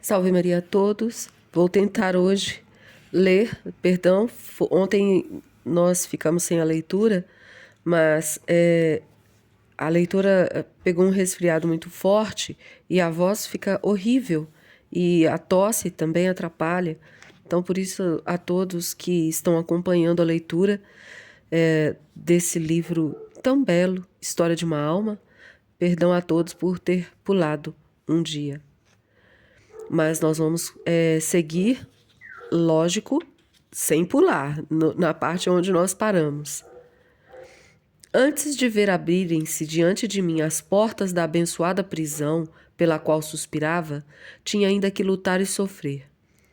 Salve Maria a todos. Vou tentar hoje ler, perdão, ontem nós ficamos sem a leitura, mas a leitora pegou um resfriado muito forte e a voz fica horrível e a tosse também atrapalha. Então, por isso, a todos que estão acompanhando a leitura desse livro tão belo, História de uma Alma, perdão a todos por ter pulado um dia. Mas nós vamos seguir, lógico, sem pular, na parte onde nós paramos. Antes de ver abrirem-se diante de mim as portas da abençoada prisão pela qual suspirava, tinha ainda que lutar e sofrer.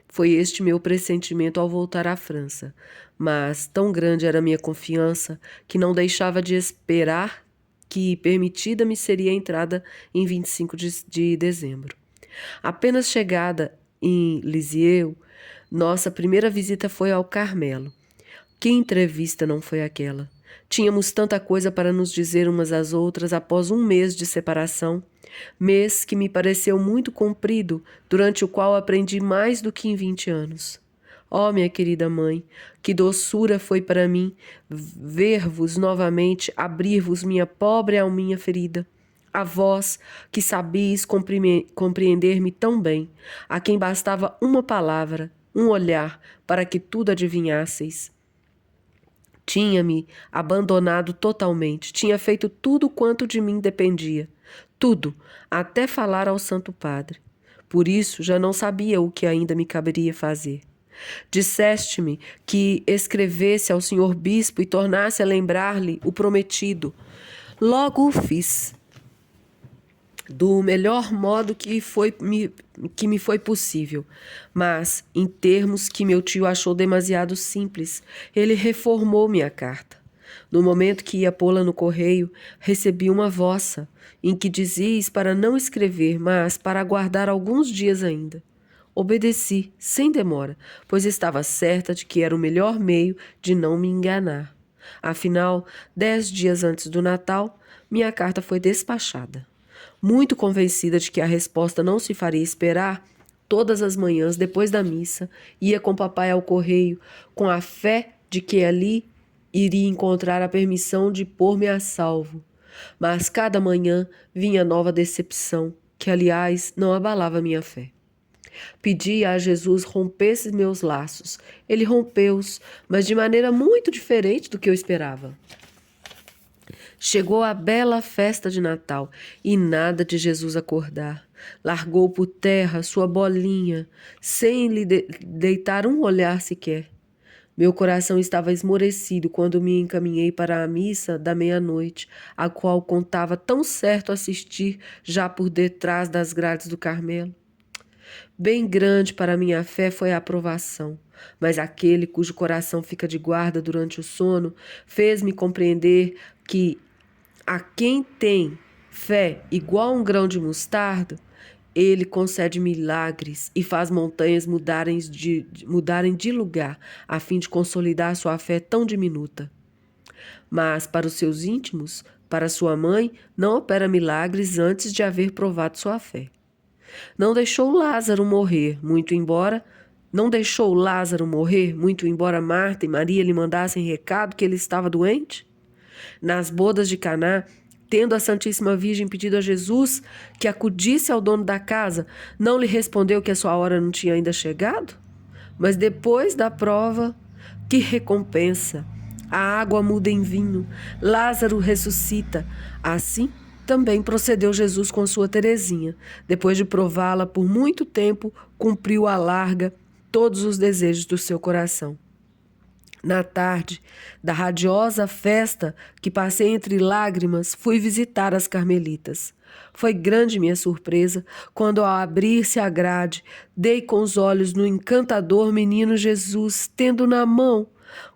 Foi este meu pressentimento ao voltar à França, mas tão grande era minha confiança que não deixava de esperar que permitida me seria a entrada em 25 de dezembro. Apenas chegada em Lisieux, nossa primeira visita foi ao Carmelo. Que entrevista não foi aquela? Tínhamos tanta coisa para nos dizer umas às outras após um mês de separação, mês que me pareceu muito comprido, durante o qual aprendi mais do que em 20 anos. Oh, minha querida mãe, que doçura foi para mim ver-vos novamente, abrir-vos minha pobre alminha ferida. A vós, que sabias compreender-me tão bem, a quem bastava uma palavra, um olhar, para que tudo adivinhasseis. Tinha-me abandonado totalmente, tinha feito tudo quanto de mim dependia. Tudo, até falar ao Santo Padre. Por isso, já não sabia o que ainda me caberia fazer. Disseste-me que escrevesse ao senhor bispo e tornasse a lembrar-lhe o prometido. Logo o fiz, do melhor modo que me foi possível, mas em termos que meu tio achou demasiado simples, ele reformou minha carta. No momento que ia pô-la no correio, recebi uma vossa, em que dizíeis para não escrever, mas para aguardar alguns dias ainda. Obedeci, sem demora, pois estava certa de que era o melhor meio de não me enganar. Afinal, 10 dias antes do Natal, minha carta foi despachada. Muito convencida de que a resposta não se faria esperar, todas as manhãs, depois da missa, ia com papai ao correio, com a fé de que ali iria encontrar a permissão de pôr-me a salvo. Mas cada manhã vinha nova decepção, que, aliás, não abalava minha fé. Pedia a Jesus rompesse meus laços. Ele rompeu-os, mas de maneira muito diferente do que eu esperava. Chegou a bela festa de Natal e nada de Jesus acordar. Largou por terra sua bolinha, sem lhe deitar um olhar sequer. Meu coração estava esmorecido quando me encaminhei para a missa da meia-noite, a qual contava tão certo assistir já por detrás das grades do Carmelo. Bem grande para minha fé foi a aprovação, mas aquele cujo coração fica de guarda durante o sono fez-me compreender que a quem tem fé igual a um grão de mostarda, ele concede milagres e faz montanhas mudarem de lugar, a fim de consolidar sua fé tão diminuta. Mas para os seus íntimos, para sua mãe, não opera milagres antes de haver provado sua fé. Não deixou Lázaro morrer, muito embora Marta e Maria lhe mandassem recado que ele estava doente? Nas bodas de Caná, tendo a Santíssima Virgem pedido a Jesus que acudisse ao dono da casa, não lhe respondeu que a sua hora não tinha ainda chegado? Mas depois da prova, que recompensa! A água muda em vinho, Lázaro ressuscita. Assim, também procedeu Jesus com sua Teresinha. Depois de prová-la por muito tempo, cumpriu à larga todos os desejos do seu coração. Na tarde da radiosa festa que passei entre lágrimas, fui visitar as carmelitas. Foi grande minha surpresa quando, ao abrir-se a grade, dei com os olhos no encantador menino Jesus, tendo na mão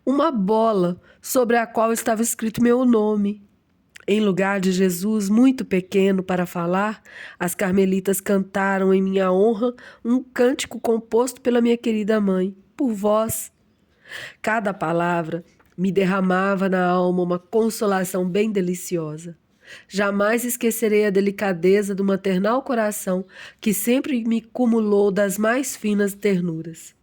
uma bola sobre a qual estava escrito meu nome. Em lugar de Jesus, muito pequeno para falar, as carmelitas cantaram em minha honra um cântico composto pela minha querida mãe, por vós. Cada palavra me derramava na alma uma consolação bem deliciosa. Jamais esquecerei a delicadeza do maternal coração que sempre me cumulou das mais finas ternuras.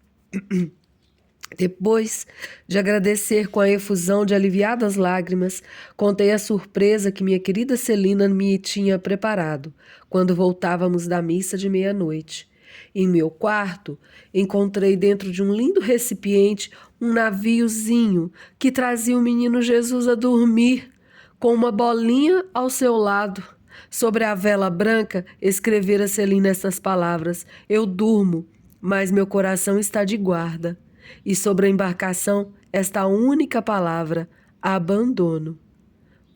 Depois de agradecer com a efusão de aliviadas lágrimas, contei a surpresa que minha querida Celina me tinha preparado quando voltávamos da missa de meia-noite. Em meu quarto, encontrei dentro de um lindo recipiente um naviozinho que trazia o menino Jesus a dormir, com uma bolinha ao seu lado. Sobre a vela branca, escrevera Celina estas palavras: Eu durmo, mas meu coração está de guarda. E sobre a embarcação, esta única palavra: abandono.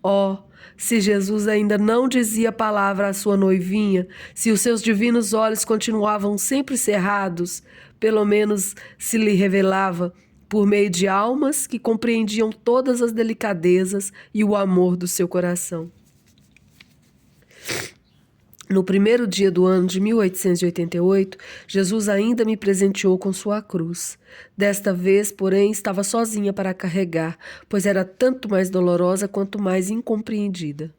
Oh, se Jesus ainda não dizia a palavra à sua noivinha, se os seus divinos olhos continuavam sempre cerrados, pelo menos se lhe revelava por meio de almas que compreendiam todas as delicadezas e o amor do seu coração. No primeiro dia do ano de 1888, Jesus ainda me presenteou com sua cruz. Desta vez, porém, estava sozinha para carregar, pois era tanto mais dolorosa quanto mais incompreendida.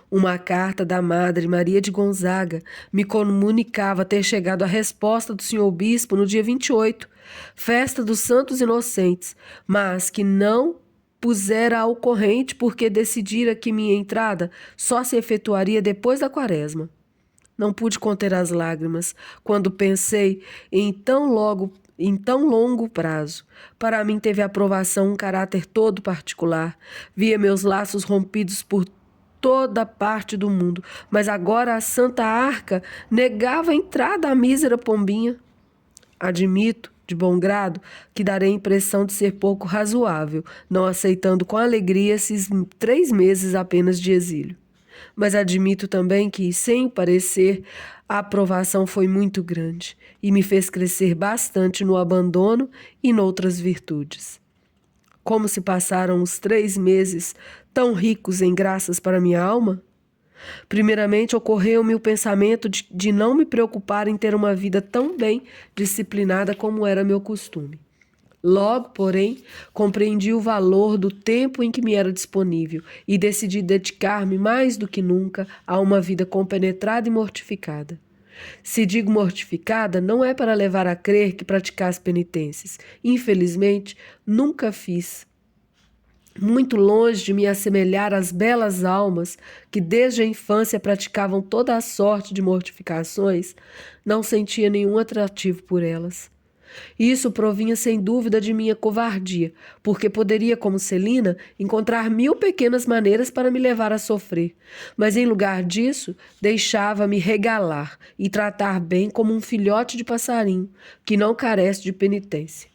Uma carta da Madre Maria de Gonzaga me comunicava ter chegado a resposta do senhor bispo no dia 28, festa dos Santos Inocentes, mas que não pusera ao corrente porque decidira que minha entrada só se efetuaria depois da quaresma. Não pude conter as lágrimas quando pensei em tão longo prazo. Para mim teve aprovação um caráter todo particular. Via meus laços rompidos por toda parte do mundo, mas agora a Santa Arca negava a entrada à mísera pombinha. Admito, de bom grado, que darei a impressão de ser pouco razoável, não aceitando com alegria esses 3 meses apenas de exílio. Mas admito também que, sem o parecer, a aprovação foi muito grande e me fez crescer bastante no abandono e noutras virtudes. Como se passaram os 3 meses tão ricos em graças para minha alma? Primeiramente, ocorreu-me o pensamento de não me preocupar em ter uma vida tão bem disciplinada como era meu costume. Logo, porém, compreendi o valor do tempo em que me era disponível e decidi dedicar-me mais do que nunca a uma vida compenetrada e mortificada. Se digo mortificada, não é para levar a crer que praticasse penitências. Infelizmente, nunca fiz. Muito longe de me assemelhar às belas almas que desde a infância praticavam toda a sorte de mortificações, não sentia nenhum atrativo por elas. Isso provinha sem dúvida de minha covardia, porque poderia, como Celina, encontrar 1000 pequenas maneiras para me levar a sofrer, mas em lugar disso, deixava-me regalar e tratar bem como um filhote de passarinho, que não carece de penitência.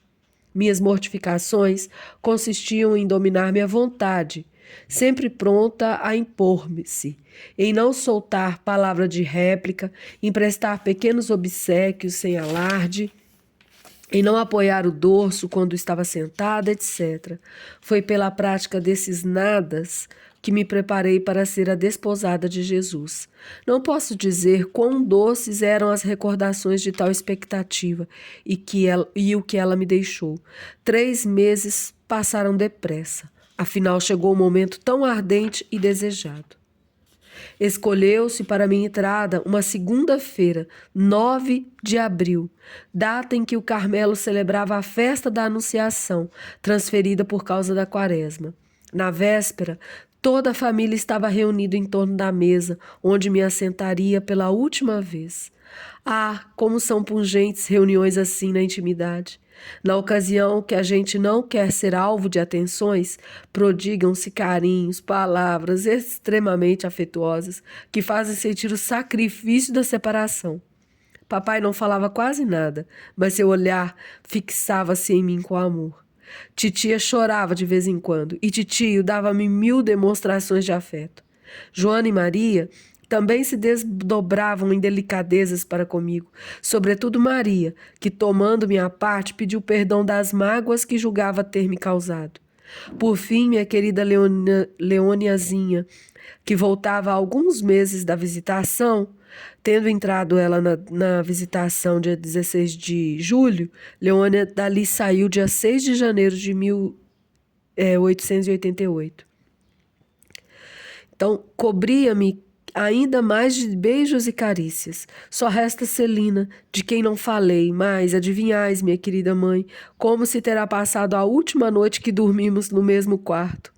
Minhas mortificações consistiam em dominar minha vontade, sempre pronta a impor-se, em não soltar palavra de réplica, em prestar pequenos obséquios sem alarde, em não apoiar o dorso quando estava sentada, etc. Foi pela prática desses nadas que me preparei para ser a desposada de Jesus. Não posso dizer quão doces eram as recordações de tal expectativa e o que ela me deixou. 3 meses passaram depressa. Afinal, chegou o momento tão ardente e desejado. Escolheu-se para minha entrada uma segunda-feira, 9 de abril, data em que o Carmelo celebrava a festa da Anunciação, transferida por causa da quaresma. Na véspera, toda a família estava reunida em torno da mesa, onde me assentaria pela última vez. Ah, como são pungentes reuniões assim na intimidade! Na ocasião que a gente não quer ser alvo de atenções, prodigam-se carinhos, palavras extremamente afetuosas que fazem sentir o sacrifício da separação. Papai não falava quase nada, mas seu olhar fixava-se em mim com amor. Titia chorava de vez em quando e titio dava-me 1000 demonstrações de afeto. Joana e Maria também se desdobravam em delicadezas para comigo, sobretudo Maria, que, tomando minha parte, pediu perdão das mágoas que julgava ter me causado. Por fim, minha querida Leoniazinha, que voltava há alguns meses da visitação, tendo entrado ela na visitação dia 16 de julho, Leônia dali saiu dia 6 de janeiro de 1888. Então, cobria-me ainda mais de beijos e carícias. Só resta Celina, de quem não falei, mas adivinhais, minha querida mãe, como se terá passado a última noite que dormimos no mesmo quarto.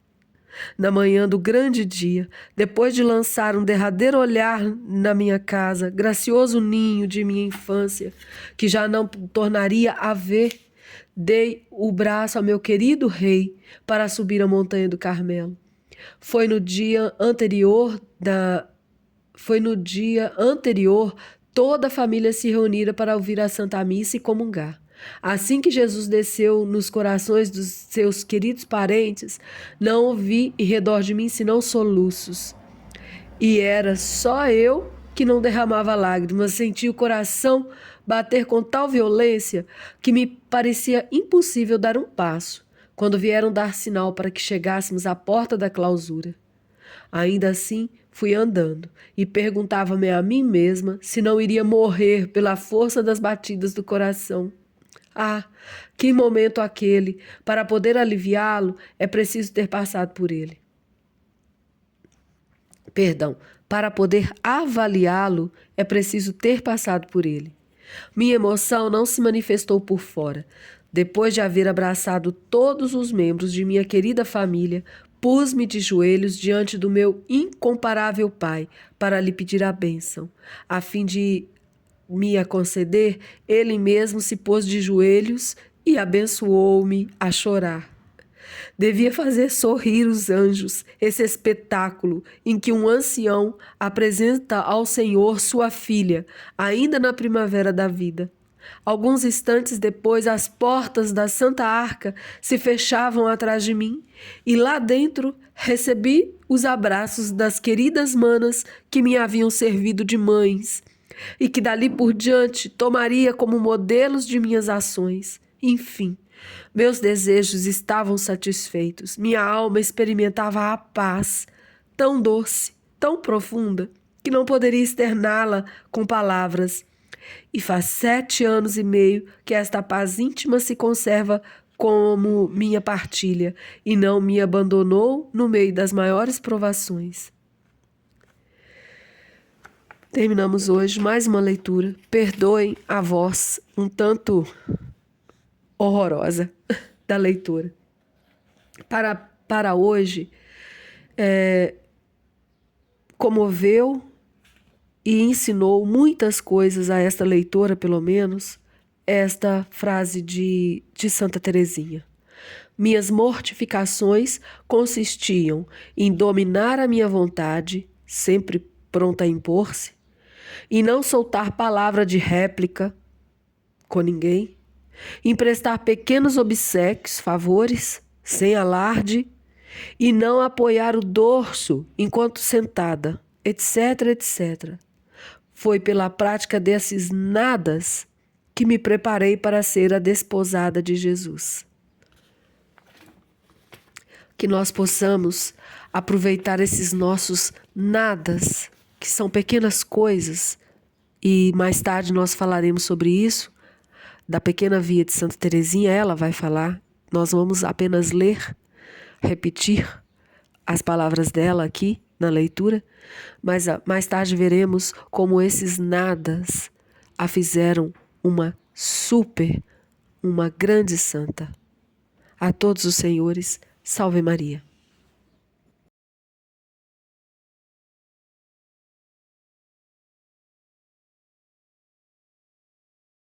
Na manhã do grande dia, depois de lançar um derradeiro olhar na minha casa, gracioso ninho de minha infância, que já não tornaria a ver, dei o braço ao meu querido rei para subir a montanha do Carmelo. Foi no dia anterior, toda a família se reunira para ouvir a Santa Missa e comungar. Assim que Jesus desceu nos corações dos seus queridos parentes, não ouvi em redor de mim senão soluços. E era só eu que não derramava lágrimas, senti o coração bater com tal violência que me parecia impossível dar um passo, quando vieram dar sinal para que chegássemos à porta da clausura. Ainda assim, fui andando e perguntava-me a mim mesma se não iria morrer pela força das batidas do coração. Ah, que momento aquele! Para poder aliviá-lo, é preciso ter passado por ele. Para poder avaliá-lo, é preciso ter passado por ele. Minha emoção não se manifestou por fora. Depois de haver abraçado todos os membros de minha querida família, pus-me de joelhos diante do meu incomparável pai para lhe pedir a bênção. A fim de me a conceder, ele mesmo se pôs de joelhos e abençoou-me a chorar. Devia fazer sorrir os anjos esse espetáculo em que um ancião apresenta ao Senhor sua filha, ainda na primavera da vida. Alguns instantes depois, as portas da Santa Arca se fechavam atrás de mim e lá dentro recebi os abraços das queridas manas que me haviam servido de mães e que dali por diante tomaria como modelos de minhas ações. Enfim, meus desejos estavam satisfeitos. Minha alma experimentava a paz, tão doce, tão profunda, que não poderia externá-la com palavras. E faz 7 anos e meio que esta paz íntima se conserva como minha partilha e não me abandonou no meio das maiores provações. Terminamos hoje mais uma leitura. Perdoem a voz um tanto horrorosa da leitura. Para hoje, comoveu e ensinou muitas coisas a esta leitora, pelo menos, esta frase de Santa Teresinha. Minhas mortificações consistiam em dominar a minha vontade, sempre pronta a impor-se, e não soltar palavra de réplica com ninguém, emprestar pequenos obséquios, favores, sem alarde, e não apoiar o dorso enquanto sentada, etc, etc. Foi pela prática desses nadas que me preparei para ser a desposada de Jesus. Que nós possamos aproveitar esses nossos nadas, que são pequenas coisas, e mais tarde nós falaremos sobre isso, da pequena via de Santa Teresinha, ela vai falar, nós vamos apenas ler, repetir as palavras dela aqui na leitura, mas mais tarde veremos como esses nadas a fizeram uma grande santa. A todos os senhores, salve Maria.